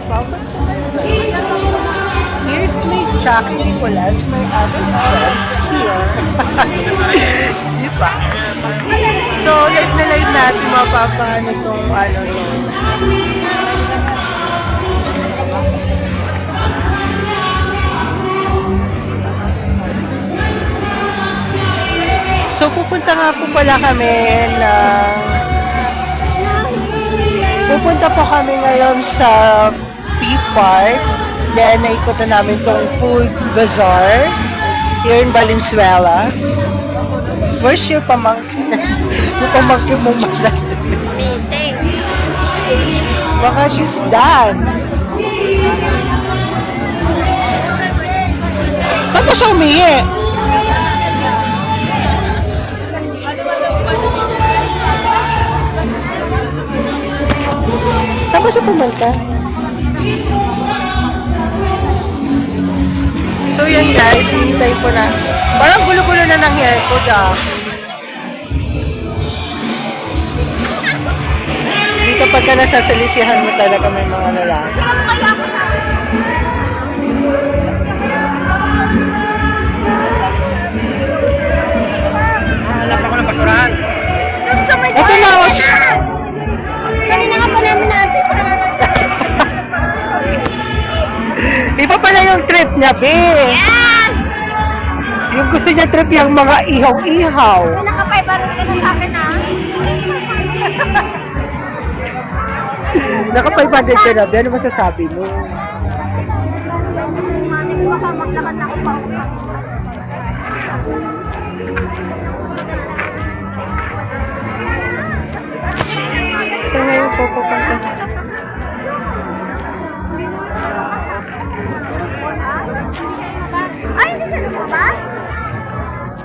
Welcome to my vlog. Here's my Jackie Nicolas, my other friend here. Diba? So, live na live natin mapapaano itong ano no. So, pupunta nga po pala kami pupunta po kami ngayon sa P-Park. Then, naikutan namin tong food bazaar here in Valenzuela. Where's your pamangkin? Yung pamangkin mo malat. It's missing. Baka she's done. Saan ba siya umihi? Saan ba siya pumunta? So yan guys, hinintay po na. Parang gulo-gulo na ng hair ko Dito pagka nasasalisihan mo talaga may mga lalaki. Hanap ako ng basurahan. Ito na, Kanina nga pa namin natin. iba pala yung trip niya, be. Yes! Yung gusto niya trip yung mga ihaw-ihaw. Naka-500 ka na sa akin, ha? Naka-500 ka na, be. Ano masasabi mo? Baka maglakad na ako pa. So ngayon po pupunta. Ay, hindi siya lumabas?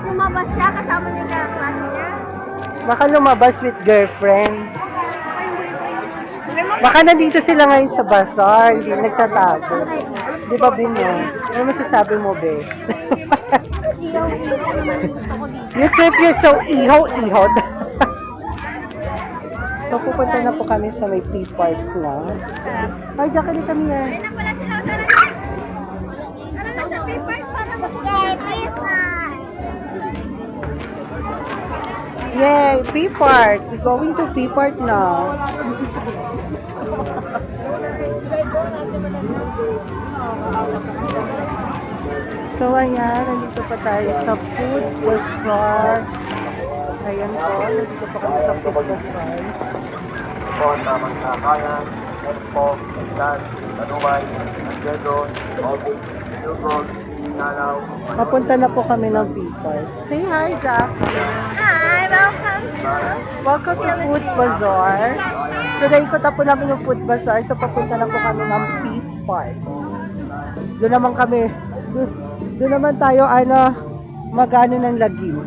Lumabas siya kasama niya yung klase niya. Baka lumabas with girlfriend. Baka nandito sila ngayon sa bazaar, hindi nagtatago. Di ba, Bino? Ano masasabi mo, be? You trip, you're so ihaw-ihaw. So, pupunta na po kami sa may P-Park na. Ay, diyan kami kami yan. Ayun na pala sila. Tara na sa paper para mag-paper. Yay, P-Park. We're going to P-Park na. So, ayan. Nandito pa tayo sa food bazaar. Ayan po. Nandito pa kami sa food bazaar. Po sa Magkakayan, Expo, Pagdan, Tanumay, Angedo, Obig, Silgon, Nalaw. Papunta na po kami ng P-Park. Say hi, Jack. Hi, welcome to... Welcome to Food Bazaar. So, naikot na po namin yung Food Bazaar. So, papunta na po kami ng P-Park. Doon naman kami, doon naman tayo, magano ng lagim.